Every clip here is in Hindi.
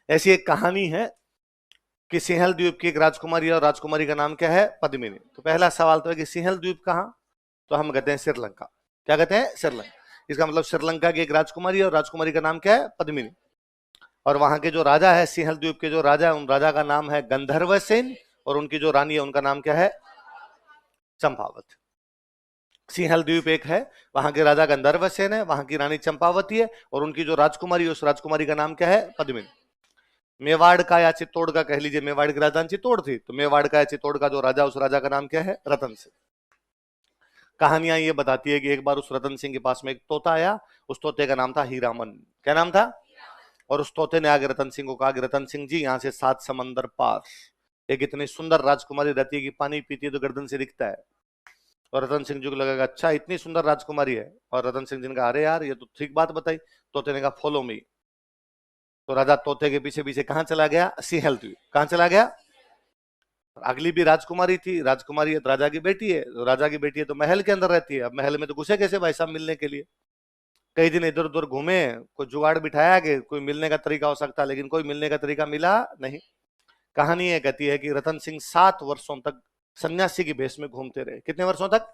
ऐसी एक कहानी है कि सिंहल द्वीप की एक राजकुमारी और राजकुमारी का नाम क्या है? पद्मिनी। तो पहला सवाल तो है कि सिंहल द्वीप कहाँ? तो हम कहते हैं श्रीलंका। क्या कहते हैं? श्रीलंका। इसका मतलब श्रीलंका की एक राजकुमारी और राजकुमारी का नाम क्या है? पद्मिनी। और वहां के जो राजा है, सिंहल द्वीप के जो राजा है, उन राजा का नाम है गंधर्व सेन, और उनकी जो रानी है उनका नाम क्या है? चंपावत। सिंहल द्वीप एक है, वहां के राजा गंधर्व सेन है, वहां की रानी चंपावती है, और उनकी जो राजकुमारी है उस राजकुमारी का नाम क्या है? पद्मिनी। मेवाड़ का या चित्तौड़ का कह लीजिए, मेवाड़ की राजधानी चित्तौड़ थी, तो मेवाड़ का या चित्तौड़ का जो राजा, उस राजा का नाम क्या है? रतन सिंह। कहानियां ये बताती है कि एक बार उस रतन सिंह के पास में एक तोता आया। उस तोते का नाम था हीरामन। क्या नाम था? और उस तोते ने आगे रतन सिंह को कहा कि रतन सिंह जी, यहाँ से 7 समंदर पार एक इतनी सुंदर राजकुमारी रहती है कि पानी पीती है तो गर्दन से दिखता है। और रतन सिंह जी को लगा अच्छा, इतनी सुंदर राजकुमारी है। और रतन सिंह जी ने कहा अरे यार, ये तो ठीक बात बताई। तोते ने कहा फॉलो मी। तो राजा तोते के पीछे पीछे कहां चला गया? सिंहल द्वीप। कहां चला गया? अगली भी राजकुमारी थी। राजकुमारी है तो राजा की बेटी है, तो राजा की बेटी है तो महल के अंदर रहती है। अब महल में तो घुसे कैसे भाई साहब मिलने के लिए? कई दिन इधर उधर घूमे, कोई जुगाड़ बिठाया कि कोई मिलने का तरीका हो सकता है, लेकिन कोई मिलने का तरीका मिला नहीं। कहानी ये कहती है कि रतन सिंह 7 वर्षों तक सन्यासी की भेष में घूमते रहे। कितने वर्षों तक?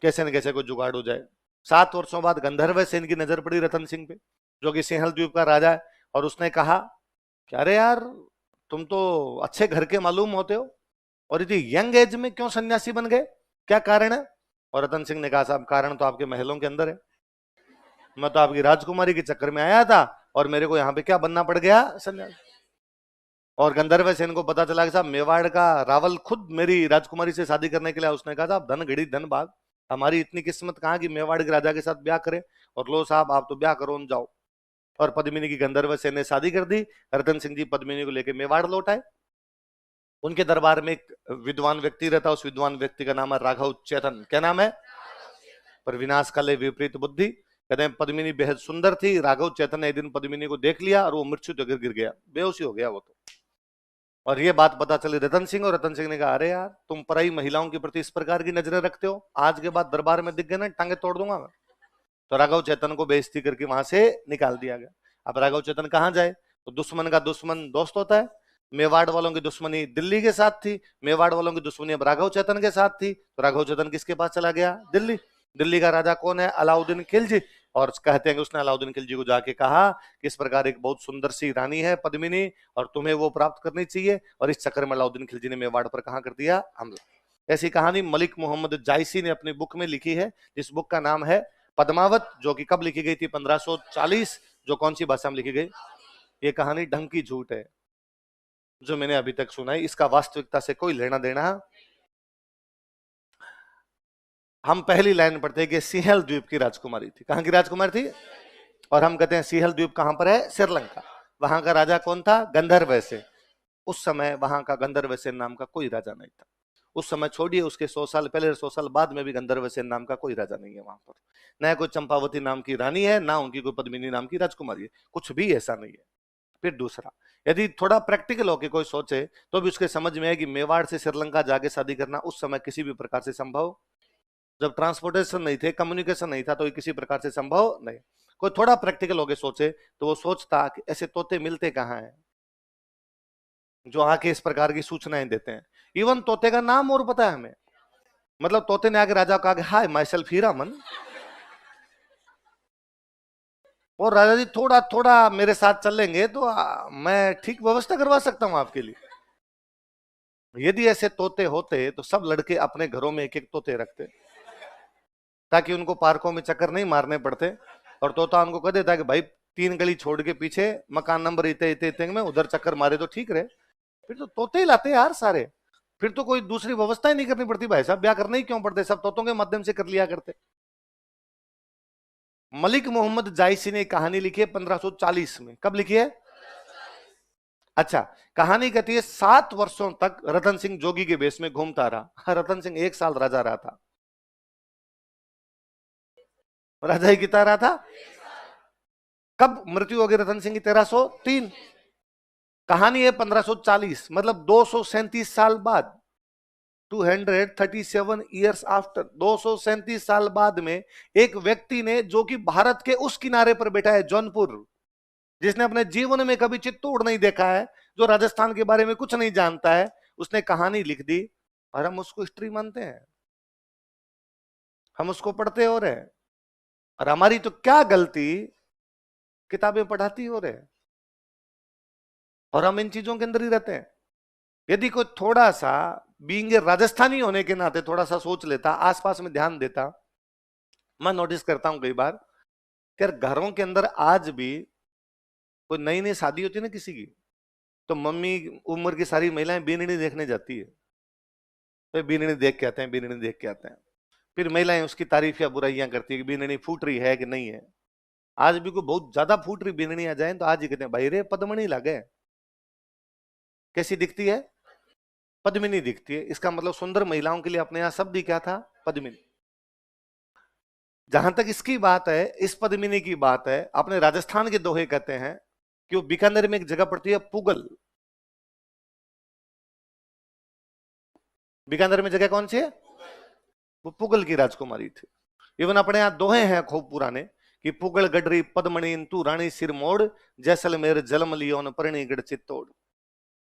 कैसे न कैसे कोई जुगाड़ हो जाए। 7 वर्षों बाद गंधर्व सेन की नजर पड़ी रतन सिंह पे, जो कि सिंहल द्वीप का राजा है। और उसने कहा कि अरे यार, तुम तो अच्छे घर के मालूम होते हो, और इतनी यंग एज में क्यों सन्यासी बन गए? क्या कारण है? और रतन सिंह ने कहा साहब, कारण तो आपके महलों के अंदर है। मैं तो आपकी राजकुमारी के चक्कर में आया था, और मेरे को यहाँ पे क्या बनना पड़ गया? सन्यासी। और गंधर्व सेन को पता चला कि साहब, मेवाड़ का रावल खुद मेरी राजकुमारी से शादी करने के लिए। उसने कहा साहब, धन घड़ी धन भाग, हमारी इतनी किस्मत कहाँ कि मेवाड़ के राजा के साथ ब्याह करे। और लो साहब, आप तो ब्याह करो, जाओ। और पद्मिनी की गंधर्व सेन ने शादी कर दी। रतन सिंह जी पद्मिनी को लेकर मेवाड़ लौट आए। उनके दरबार में एक विद्वान व्यक्ति रहता, उस विद्वान व्यक्ति का नाम है राघव चेतन। क्या नाम है? पर विनाश काले विपरीत बुद्धि। कहते हैं पद्मिनी बेहद सुंदर थी। राघव चेतन ने एक दिन पद्मिनी को देख लिया और वो मृत्यु तो गिर गया, बेहोशी हो गया वो तो। और ये बात पता चली रतन सिंह, और रतन सिंह ने कहा अरे यार, तुम पराई महिलाओं के प्रति इस प्रकार की नजरें रखते हो, आज के बाद दरबार में दिख गए ना, टांगे तोड़ दूंगा मैं। तो राघव चेतन को बेइज्जती करके वहां से निकाल दिया गया। अब राघव चेतन कहाँ जाए? तो दुश्मन का दुश्मन दोस्त होता है। मेवाड़ वालों की दुश्मनी दिल्ली के साथ थी, मेवाड़ वालों की दुश्मनी अब राघव चेतन के साथ थी। तो राघव चेतन किसके पास चला गया? दिल्ली। दिल्ली का राजा कौन है? अलाउद्दीन खिलजी। और कहते हैं कि उसने अलाउद्दीन खिलजी को जाके कहा कि इस प्रकार एक बहुत सुंदर सी रानी है पद्मिनी, और तुम्हें वो प्राप्त करनी चाहिए। और इस चक्कर में अलाउद्दीन खिलजी ने मेवाड़ पर कहां कर दिया? हमला। ऐसी कहानी मलिक मोहम्मद जायसी ने अपनी बुक में लिखी है, जिस बुक का नाम है पद्मावत, जो कि कब लिखी गई थी? 1540। जो कौन सी भाषा में लिखी गई? ये कहानी ढंग की झूठ है जो मैंने अभी तक सुना है, इसका वास्तविकता से कोई लेना देना। हम पहली लाइन पढ़ते हैं कि सिंहल द्वीप की राजकुमारी थी। कहां की राजकुमारी थी? और हम कहते हैं सिंहल द्वीप कहां पर है? श्रीलंका। वहां का राजा कौन था? गंधर्व सेन। उस समय वहां का गंधर्व सेन नाम का कोई राजा नहीं था। उस समय छोड़िए, उसके 100 साल पहले, 100 साल बाद में भी गंधर्व सेन नाम का कोई राजा नहीं है वहां पर। न कोई चंपावती नाम की रानी है, ना उनकी कोई पद्मिनी नाम की राजकुमारी है, कुछ भी ऐसा नहीं है। फिर दूसरा, यदि थोड़ा प्रैक्टिकल होकर कोई सोचे तो भी उसके समझ में है कि मेवाड़ से श्रीलंका जाके शादी करना उस समय किसी भी प्रकार से संभव, जब ट्रांसपोर्टेशन नहीं थे, कम्युनिकेशन नहीं था, तो ये किसी प्रकार से संभव नहीं। कोई थोड़ा प्रैक्टिकल होके सोचे तो वो सोचता कि ऐसे तोते मिलते कहाँ हैं जो आके इस प्रकार की सूचनाएं देते हैं। इवन तोते का नाम और पता है हमें। मतलब तोते ने आगे राजा को कहा, हाय माई सेल्फ हीरामन, और राजा जी थोड़ा थोड़ा मेरे साथ चलेंगे तो मैं ठीक व्यवस्था करवा सकता हूं आपके लिए। यदि ऐसे तोते होते तो सब लड़के अपने घरों में एक एक तोते रखते, ताकि उनको पार्कों में चक्कर नहीं मारने पड़ते। और तोता उनको कह देता कि भाई 3 गली छोड़ के पीछे मकान नंबर इतने इतने इतने में उधर चक्कर मारे तो ठीक रहे। फिर तो तोते ही लाते यार सारे। फिर तो कोई दूसरी व्यवस्था ही नहीं करनी पड़ती भाई साहब, ब्याह करने ही क्यों पड़ते, सब तोतों के माध्यम से कर लिया करते। मलिक मोहम्मद जायसी ने कहानी लिखी है 1540 में। कब लिखी है? अच्छा, कहानी कहती है 7 वर्षों तक रतन सिंह जोगी के बेस में घूमता रहा। रतन सिंह 1 साल राजा रहा था। राजा ही कितना रहा था? कब मृत्यु हो गई रतन सिंह की? 1303। कहानी है 1540, मतलब 237 साल बाद, 237 ईयर्स आफ्टर, 237 साल बाद में एक व्यक्ति ने, जो कि भारत के उस किनारे पर बैठा है, जौनपुर, जिसने अपने जीवन में कभी चित्तौड़ नहीं देखा है, जो राजस्थान के बारे में कुछ नहीं जानता है, उसने कहानी लिख दी और हम उसको हिस्ट्री मानते हैं, हम उसको पढ़ते हो रहे हैं। और हमारी तो क्या गलती, किताबें पढ़ाती हो रहे हैं और हम इन चीजों के अंदर ही रहते हैं। यदि कोई थोड़ा सा बीइंग राजस्थानी होने के नाते थोड़ा सा सोच लेता, आसपास में ध्यान देता। मैं नोटिस करता हूं कई बार कि यार घरों के अंदर आज भी कोई नई नई शादी होती है ना किसी की, तो मम्मी उम्र की सारी महिलाएं बीननी देखने जाती है, तो बीननी देख के आते हैं, बीननी देख के आते हैं। फिर महिलाएं उसकी तारीफ या बुराइयां करती है कि बीननी फूट रही है कि नहीं है। आज भी कोई बहुत ज्यादा फूट रही बीननी आ जाए तो आज ही कहते हैं भाई रे पद्मणी लगे। कैसी दिखती है? पद्मिनी दिखती है। इसका मतलब सुंदर महिलाओं के लिए अपने यहां शब्द ही क्या था? पद्मिनी। जहां तक इसकी बात है, इस पद्मिनी की बात है, अपने राजस्थान के दोहे कहते हैं कि वो बीकानेर में एक जगह पड़ती है पुगल। बीकानेर में जगह कौन सी है? वो पुगल की राजकुमारी थी। इवन अपने यहां दोहे हैं खूब पुराने कि पुगल गडरी पद्मणी तू रानी सिर मोड़, जैसलमेर जलम लियो न परणी गढ़ चित्तौड़।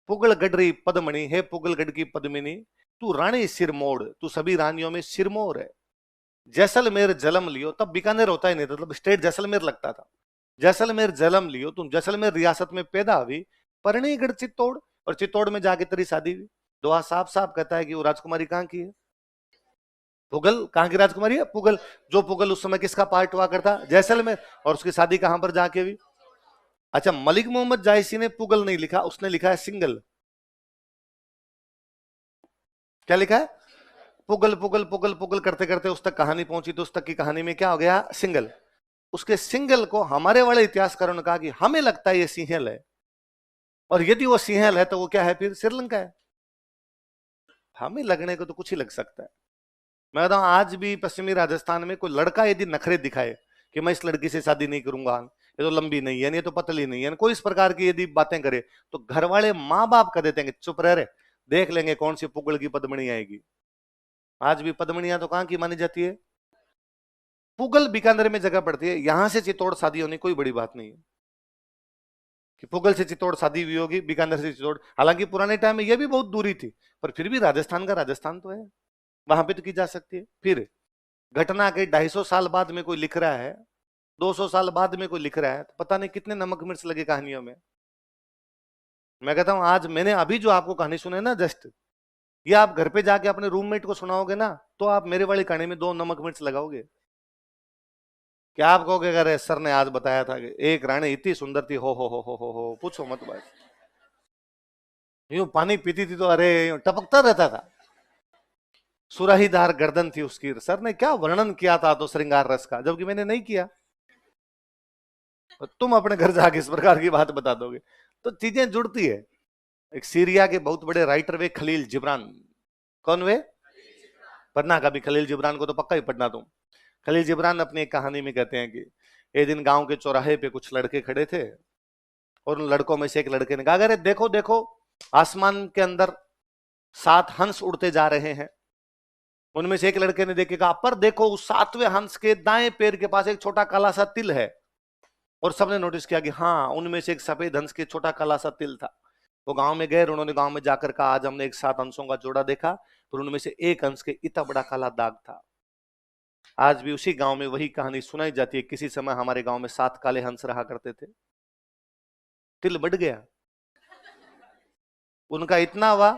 पुगल गडरी पद्मणी, हे पुगलगढ़ की पद्मिनी, तू रानी सिरमोड़, तू सभी रानियों में सिरमोर है। जैसलमेर जलम लियो, तब बीकानेर होता ही नहीं था, मतलब स्टेट जैसलमेर लगता था। जैसलमेर जलम लियो, तुम जैसलमेर रियासत में पैदा हुई, परनीगढ़ चित्तौड़, और चित्तौड़ में जाके तेरी शादी हुई। दोहा साफ साफ कहता है कि वो राजकुमारी कहां की है? पुगल। कहां की राजकुमारी है? पुगल। जो पुगल उस समय किसका पार्ट हुआ करता? जैसलमेर। और उसकी शादी कहां पर जाके हुई? अच्छा, मलिक मोहम्मद जायसी ने पुगल नहीं लिखा, उसने लिखा है सिंगल। क्या लिखा है? पुगल पुगल पुगल पुगल करते करते उस तक कहानी पहुंची, तो उस तक की कहानी में क्या हो गया? सिंगल। उसके सिंगल को हमारे वाले इतिहासकारों ने कहा कि हमें लगता है ये सिंहल है, और यदि वो सिंहल है तो वो क्या है? फिर श्रीलंका है। हमें लगने को तो कुछ ही लग सकता है। मैं बताऊं, आज भी पश्चिमी राजस्थान में कोई लड़का यदि नखरे दिखाए कि मैं इस लड़की से शादी नहीं करूंगा, ये तो लंबी नहीं है, ये तो पतली नहीं है, कोई इस प्रकार की यदि बातें करे, तो घर वाले माँ बाप कह देते हैं कि चुप रह रे, देख लेंगे कौन सी पुगल की पद्मणी आएगी। आज भी पद्मणियां तो कहां की मानी जाती है? पुगल बीकानेर में जगह पड़ती है। यहां से चित्तौड़ शादी होनी कोई बड़ी बात नहीं है कि पुगल से चित्तौड़ शादी हुई होगी, बीकानेर से चित्तौड़। हालांकि पुराने टाइम में यह भी बहुत दूरी थी, पर फिर भी राजस्थान का राजस्थान तो है, वहां पे तो की जा सकती है। फिर घटना के 250 साल बाद में कोई लिख रहा है, 200 साल बाद में कोई लिख रहा है, तो पता नहीं कितने नमक मिर्च लगे कहानियों में। मैं कहता हूं आज मैंने अभी जो आपको कहानी सुने ना जस्ट, ये आप घर पे जाके अपने रूममेट को सुनाओगे ना, तो आप मेरे वाली कहानी में 2 नमक मिर्च लगाओगे। क्या आप कहोगे अगर सर ने आज बताया था कि एक रानी इतनी सुंदर थी, हो पूछो मत बात। यूं पानी पीती थी तो अरे यूं टपकता रहता था, सुराहीदार गर्दन थी उसकी। सर ने क्या वर्णन किया था तो श्रृंगार रस का, जबकि मैंने नहीं किया। तो तुम अपने घर जाके इस प्रकार की बात बता दोगे, तो चीजें जुड़ती है। एक सीरिया के बहुत बड़े राइटर वे खलील जिब्रान। कौन वे? पढ़ना कभी खलील जिब्रान को, तो पक्का ही पढ़ना तुम। खलील जिब्रान अपनी एक कहानी में कहते हैं कि एक दिन गांव के चौराहे पे कुछ लड़के खड़े थे, और उन लड़कों में से एक लड़के ने कहा, अरे देखो देखो, आसमान के अंदर 7 हंस उड़ते जा रहे हैं। उनमें से एक लड़के ने देख के कहा, पर देखो उस 7वें हंस के दाएं पैर के पास एक छोटा काला सा तिल है। और सबने नोटिस किया कि हाँ, उनमें से एक सफेद हंस के छोटा काला सा तिल था। वो गांव में गए, उन्होंने गांव में जाकर कहा, आज हमने एक 7 हंसों का जोड़ा देखा, पर उनमें से एक हंस के इतना बड़ा काला दाग था। आज भी उसी गांव में वही कहानी सुनाई जाती है, किसी समय हमारे गांव में 7 काले हंस रहा करते थे, तिल बढ़ गया उनका इतना हुआ।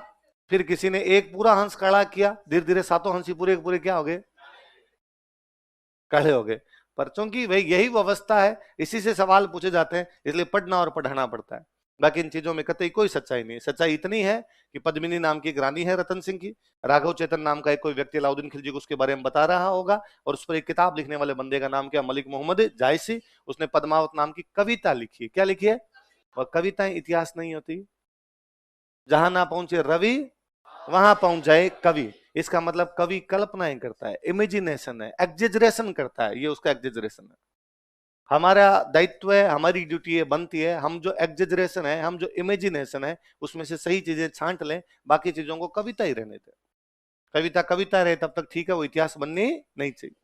फिर किसी ने एक पूरा हंस काला किया, धीरे धीरे 7 हंस ही पूरे पूरे क्या हो गए? काले हो गए। पर चूंकि भाई यही वो अवस्था है, इसी से सवाल पूछे जाते हैं, इसलिए पढ़ना और पढ़ाना पड़ता है। बाकी इन चीजों में कतई कोई सच्चाई नहीं है। सच्चाई इतनी है कि पद्मिनी नाम की एक रानी है रतन सिंह की, राघव चेतन नाम का एक कोई व्यक्ति अलाउद्दीन खिलजी को उसके बारे में बता रहा होगा, और उस पर एक किताब लिखने वाले बंदे का नाम क्या? मलिक मोहम्मद जायसी। उसने पद्मावत नाम की कविता लिखी है। क्या लिखी है? और कविताएं इतिहास नहीं होती। जहां ना पहुंचे रवि, वहां पहुंच जाए कवि। इसका मतलब कवि कल्पनाएं करता है, इमेजिनेशन है, एग्जेजरेशन करता है, ये उसका एग्जेजरेशन है। हमारा दायित्व है, हमारी ड्यूटी है, बनती है, हम जो एग्जेजरेशन है, हम जो इमेजिनेशन है, उसमें से सही चीजें छांट लें, बाकी चीजों को कविता ही रहने दें। कविता कविता रहे तब तक ठीक है, वो इतिहास बननी नहीं चाहिए।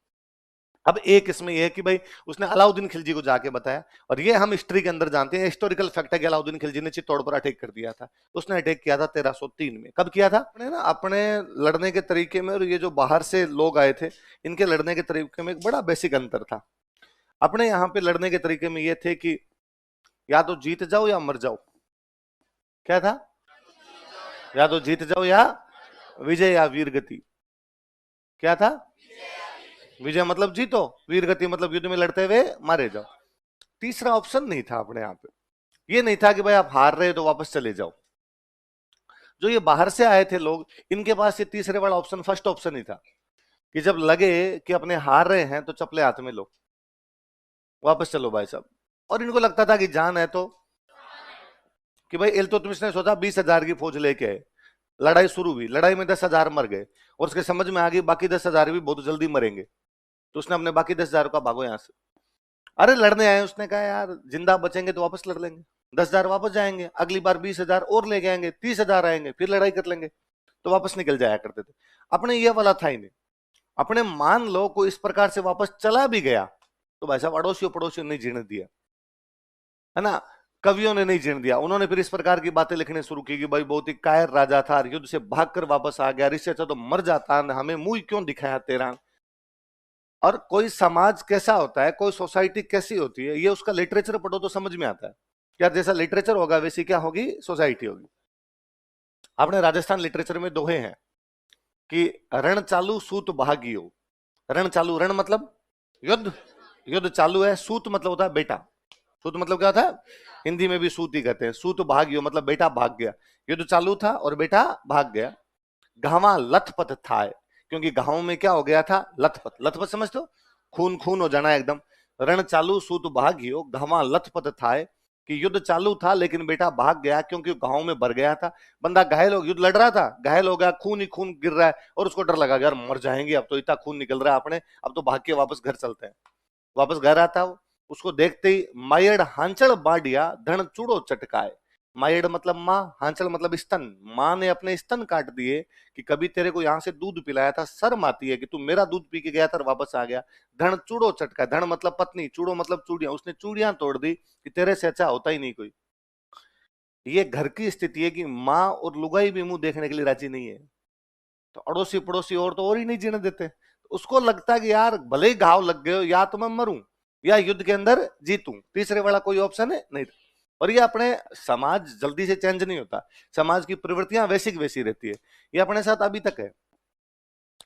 अब एक इसमें यह है कि भाई उसने अलाउद्दीन खिलजी को जाके बताया, और ये हम हिस्ट्री के अंदर जानते हैं, हिस्टोरिकल फैक्ट है कि अलाउद्दीन खिलजी ने चित्तौड़ पर अटैक कर दिया था। उसने अटैक किया था 1303 में। कब किया था? अपने ना अपने लड़ने के तरीके में और ये जो बाहर से लोग आए थे इनके लड़ने के तरीके में एक बड़ा बेसिक अंतर था। अपने यहाँ पे लड़ने के तरीके में ये थे कि या तो जीत जाओ या मर जाओ। क्या था? या तो जीत जाओ या विजय या वीर गति। क्या था? विजय मतलब जीतो, वीर गति मतलब युद्ध में लड़ते हुए मारे जाओ। तीसरा ऑप्शन नहीं था अपने यहाँ पे। ये नहीं था कि भाई आप हार रहे हो तो वापस चले जाओ। जो ये बाहर से आए थे लोग, इनके पास ये तीसरे वाला ऑप्शन, फर्स्ट ऑप्शन ही था कि जब लगे कि अपने हार रहे हैं तो चप्पलें हाथ में लो, वापस चलो भाई साहब। और इनको लगता था कि जान है तो, कि भाई इल्तुतमिश ने सोचा 20,000 की फौज लेके आए, लड़ाई शुरू हुई, लड़ाई में 10,000 मर गए, और उसके समझ में आ गई बाकी 10,000 भी बहुत जल्दी मरेंगे, तो उसने अपने बाकी 10,000 का भागो यहां से। अरे लड़ने आए, उसने कहा यार जिंदा बचेंगे तो वापस लड़ लेंगे, 10,000 वापस जाएंगे, अगली बार 20,000 और लेके आएंगे, 30,000 आएंगे, फिर लड़ाई कर लेंगे, तो वापस निकल जाया करते थे। अपने ये वाला था ही नहीं। अपने मान लो कोई इस प्रकार से वापस चला भी गया तो भाई साहब अड़ोसियों पड़ोसियों ने जीने दिया, है ना, कवियों ने नहीं जीने दिया। उन्होंने फिर इस प्रकार की बातें लिखने शुरू की कि भाई बहुत ही कायर राजा था, युद्ध से भागकर वापस आ गया, इससे अच्छा तो मर जाता, हमें मुंह क्यों दिखाया तेरा। और कोई समाज कैसा होता है, कोई सोसाइटी कैसी होती है, ये उसका लिटरेचर पढ़ो तो समझ में आता है। क्या जैसा लिटरेचर होगा वैसी क्या होगी सोसाइटी होगी। आपने राजस्थान लिटरेचर में दोहे हैं कि रण चालू सूत भागियो। रण चालू, रण मतलब युद्ध, युद्ध चालू है, सूत मतलब होता है बेटा। सूत मतलब क्या होता है? हिंदी में भी सूत ही कहते हैं। सूत भागियो मतलब बेटा भाग गया। युद्ध चालू था और बेटा भाग गया। घावा लथपथ था, क्योंकि गांव में क्या हो गया था? लथपथ। लथपथ समझते हो? खून खून हो जाना एकदम। रण चालू सूत भागियो घावा लथपथ था, कि युद्ध चालू था लेकिन बेटा भाग गया क्योंकि गांव में भर गया था। बंदा घायल हो, युद्ध लड़ रहा था, घायल हो गया, खून ही खून गिर रहा है, और उसको डर लगा यार मर जाएंगे, अब तो इतना खून निकल रहा है अपने, अब तो भाग के वापस घर चलते हैं। वापस घर आता हो, उसको देखते ही मायड़ हांचड़ बाडिया धन चूड़ो चटकाए। मायड़ मतलब माँ, हांचड़ मतलब स्तन। माँ ने अपने स्तन काट दिए कि कभी तेरे को यहाँ से दूध पिलाया था, शर्म आती है कि तू मेरा दूध पी के गया था और वापस आ गया। धन चूड़ो चटका, धन मतलब पत्नी, चूड़ो मतलब चूड़ियां, उसने चूड़ियां तोड़ दी कि तेरे से अच्छा होता ही नहीं कोई। ये घर की स्थिति है कि माँ और लुगाई भी मुंह देखने के लिए राजी नहीं है, तो अड़ोसी पड़ोसी और तो और ही नहीं जीने देते। उसको लगता है कि यार भले ही घाव लग गए हो, या तो मैं मरूं या युद्ध के अंदर जीतूं, तीसरे वाला कोई ऑप्शन है नहीं। और ये अपने समाज जल्दी से चेंज नहीं होता, समाज की प्रवृत्तियां वैसी की वैसी रहती है। ये अपने साथ अभी तक है,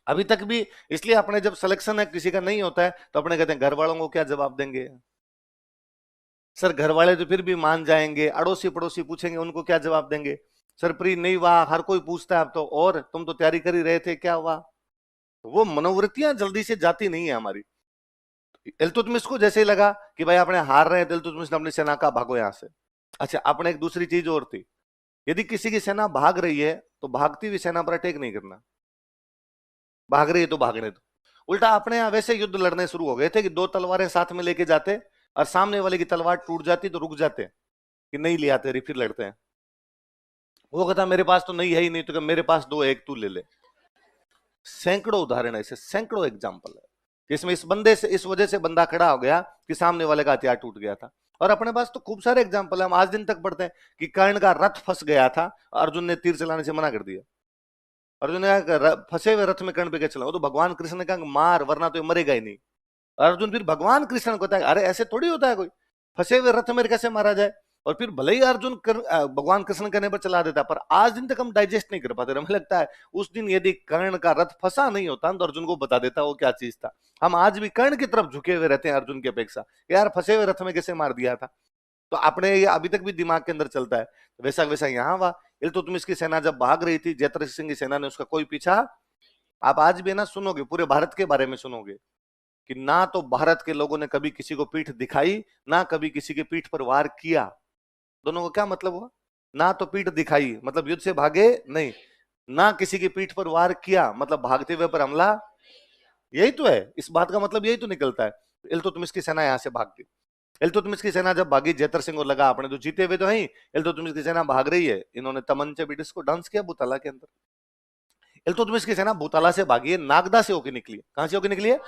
अभी तक भी। इसलिए अपने जब सिलेक्शन है किसी का नहीं होता है तो अपने कहते हैं घर वालों को क्या जवाब देंगे। सर घर वाले तो फिर भी मान जाएंगे, अड़ोसी पड़ोसी पूछेंगे उनको क्या जवाब देंगे। सर प्री नहीं हुआ, हर कोई पूछता है अब तो, और तुम तो तैयारी कर ही रहे थे, क्या हुआ। वो मनोवृत्तियां जल्दी से जाती नहीं है हमारी। इल्तुतमिश को जैसे ही लगा कि भाई अपने हार रहे हैं, इल्तुतमिश ने अपनी सेना का भागो यहां से। अच्छा, अपने एक दूसरी चीज और थी, यदि किसी की सेना भाग रही है तो भागती हुई सेना पर अटैक नहीं करना। भाग रही है तो भागने दो। उल्टा अपने यहां वैसे युद्ध लड़ने शुरू हो गए थे कि दो तलवारें साथ में लेके जाते, और सामने वाले की तलवार टूट जाती तो रुक जाते कि नहीं ले आते, फिर लड़ते हैं। वो कहता मेरे पास तो नहीं है ही नहीं, तो मेरे पास दो, एक तू ले ले। सैकड़ों उदाहरण ऐसे, सैकड़ों एग्जाम्पल है इसमें। इस बंदे से, इस वजह से बंदा खड़ा हो गया कि सामने वाले का हथियार टूट गया था। और अपने पास तो खूब सारे एग्जाम्पल है, हम आज दिन तक पढ़ते हैं कि कर्ण का रथ फंस गया था, अर्जुन ने तीर चलाने से मना कर दिया। अर्जुन ने कहा फंसे हुए रथ में कर्ण पे क्या चला, वो तो भगवान कृष्ण ने कहा मार वरना तो ये मरेगा ही नहीं। अर्जुन फिर भगवान कृष्ण को कहता है अरे ऐसे थोड़ी होता है, कोई फंसे हुए रथ में कैसे मारा जाए। और फिर भले ही अर्जुन भगवान कृष्ण कहने पर चला देता, पर आज दिन तक हम डाइजेस्ट नहीं कर पाते। हमें लगता है उस दिन यदि कर्ण का रथ फंसा नहीं होता तो अर्जुन को बता देता वो क्या चीज था। हम आज भी कर्ण की तरफ झुके हुए रहते हैं अर्जुन की अपेक्षा, यार फंसे हुए रथ में कैसे मार दिया था। तो अपने ये अभी तक भी दिमाग के अंदर चलता है। वैसा वैसा यहाँ हुआ। इल्तुतमिश की सेना जब भाग रही थी, जयद्रथ सिंह की सेना ने उसका कोई पीछा, आप आज भी ना सुनोगे, पूरे भारत के बारे में सुनोगे कि ना तो भारत के लोगों ने कभी किसी को पीठ दिखाई, ना कभी किसी के पीठ पर वार किया। दोनों को क्या मतलब हुआ? ना तो पीठ दिखाई मतलब युद्ध से भागे नहीं, ना किसी की पीठ पर वार किया मतलब भागते हुए पर हमला। यही तो है, इस बात का मतलब यही तो निकलता है। इल्तुतमिश की सेना यहां से भाग गई। इल्तुतमिश की सेना जब भागी, जयतर सिंह को लगा अपने तो जीते हुए तो है, इल्तुतमिश की सेना भाग रही है, इन्होंने तमंचे भी डिस्को डांस किया भूताला के अंदर। इल्तुतमिश की सेना भूताला से भागी है, नागदा से होकर निकली है। कहां से होकर निकली है?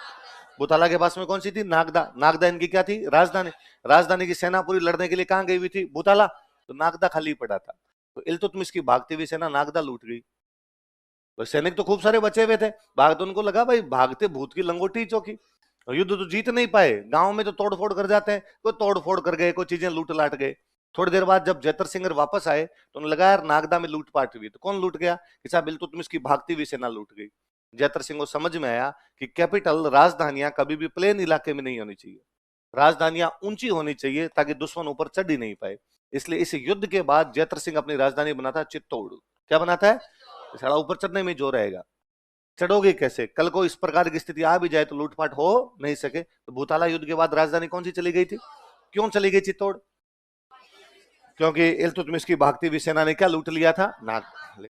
भूताला के पास में कौन सी थी? नागदा। नागदा इनकी क्या थी? राजधानी। राजधानी की सेना पूरी लड़ने के लिए कहां गई हुई थी? भूताला। तो नागदा खाली पड़ा था, तो इल्तुतमिश की भागती हुई सेना नागदा लूट गई। तो सैनिक तो खूब सारे बचे हुए थे, भाग तो उनको लगा भाई भागते भूत की लंगोटी चौकी, और युद्ध तो जीत नहीं पाए, गांव में तो तोड़फोड़ कर जाते हैं, कोई तोड़फोड़ कर गए, कोई चीजें लूट लाट गए। थोड़ी देर बाद जब जैतर सिंह वापस आए तो उन्हें लगा यार नागदा में लूटपाट हुई, तो कौन लूट गया? कि साहब इल्तुतमिश की भागती हुई सेना लूट गई। जैतर सिंह को समझ में आया कि कैपिटल, राजधानियां कभी भी प्लेन इलाके में नहीं होनी चाहिए, राजधानियां ऊंची होनी चाहिए ताकि दुश्मन ऊपर चढ़ ही नहीं पाए। इसलिए इस युद्ध के बाद जैतर सिंह अपनी राजधानी बनाता है चित्तौड़। क्या बनाता है? साला ऊपर चढ़ने में जोर रहेगा, चढ़ोगे कैसे? कल को इस प्रकार की स्थिति आ भी जाए तो लूटपाट हो नहीं सके। तो भूताला युद्ध के बाद राजधानी कौन सी चली गई थी? क्यों चली गई चित्तौड़? क्योंकि इल्तुतमिश की भागती हुई सेना ने क्या लूट लिया था? नाग।